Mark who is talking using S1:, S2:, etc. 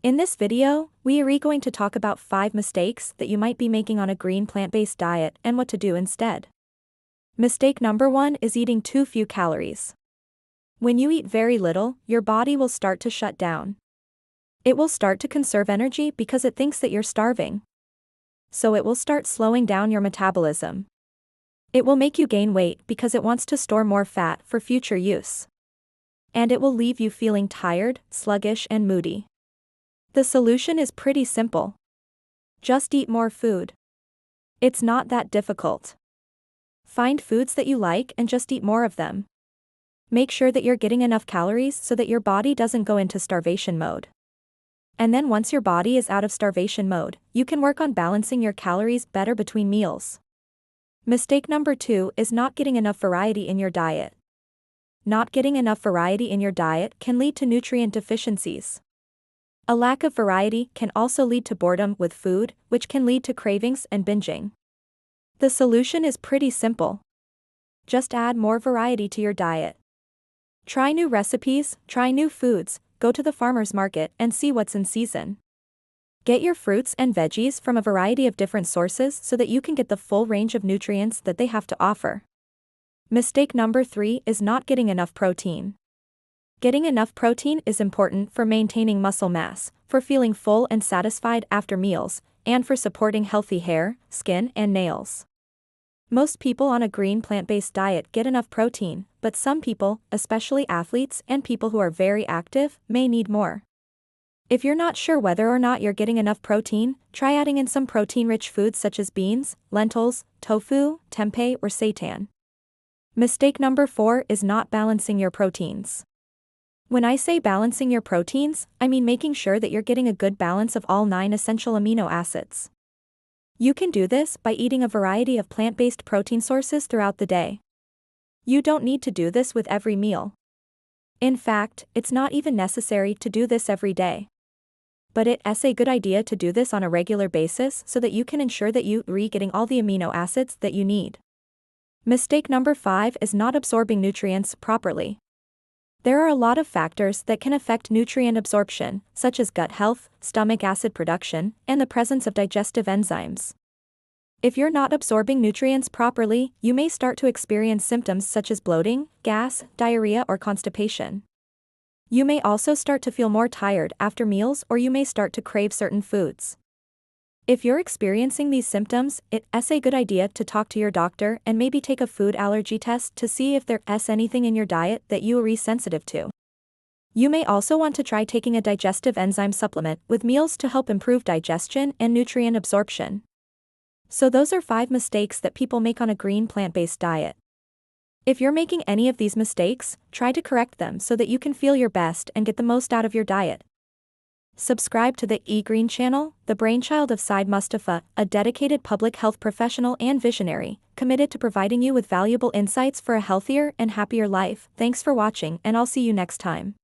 S1: In this video, we are going to talk about 5 mistakes that you might be making on a green plant-based diet and what to do instead. Mistake number 1 is eating too few calories. When you eat very little, your body will start to shut down. It will start to conserve energy because it thinks that you're starving. So it will start slowing down your metabolism. It will make you gain weight because it wants to store more fat for future use. And it will leave you feeling tired, sluggish, and moody. The solution is pretty simple. Just eat more food. It's not that difficult. Find foods that you like and just eat more of them. Make sure that you're getting enough calories so that your body doesn't go into starvation mode. And then once your body is out of starvation mode, you can work on balancing your calories better between meals. Mistake number 2 is not getting enough variety in your diet. Not getting enough variety in your diet can lead to nutrient deficiencies. A lack of variety can also lead to boredom with food, which can lead to cravings and binging. The solution is pretty simple. Just add more variety to your diet. Try new recipes, try new foods, go to the farmer's market and see what's in season. Get your fruits and veggies from a variety of different sources so that you can get the full range of nutrients that they have to offer. Mistake number 3 is not getting enough protein. Getting enough protein is important for maintaining muscle mass, for feeling full and satisfied after meals, and for supporting healthy hair, skin, and nails. Most people on a green plant-based diet get enough protein, but some people, especially athletes and people who are very active, may need more. If you're not sure whether or not you're getting enough protein, try adding in some protein-rich foods such as beans, lentils, tofu, tempeh, or seitan. Mistake number 4 is not balancing your proteins. When I say balancing your proteins, I mean making sure that you're getting a good balance of all 9 essential amino acids. You can do this by eating a variety of plant-based protein sources throughout the day. You don't need to do this with every meal. In fact, it's not even necessary to do this every day. But it's a good idea to do this on a regular basis so that you can ensure that you're getting all the amino acids that you need. Mistake number 5 is not absorbing nutrients properly. There are a lot of factors that can affect nutrient absorption, such as gut health, stomach acid production, and the presence of digestive enzymes. If you're not absorbing nutrients properly, you may start to experience symptoms such as bloating, gas, diarrhea, or constipation. You may also start to feel more tired after meals, or you may start to crave certain foods. If you're experiencing these symptoms, it's a good idea to talk to your doctor and maybe take a food allergy test to see if there's anything in your diet that you are sensitive to. You may also want to try taking a digestive enzyme supplement with meals to help improve digestion and nutrient absorption. So those are 5 mistakes that people make on a green plant-based diet. If you're making any of these mistakes, try to correct them so that you can feel your best and get the most out of your diet. Subscribe to the eGreen channel, the brainchild of Said Mustafa, a dedicated public health professional and visionary, committed to providing you with valuable insights for a healthier and happier life. Thanks for watching, and I'll see you next time.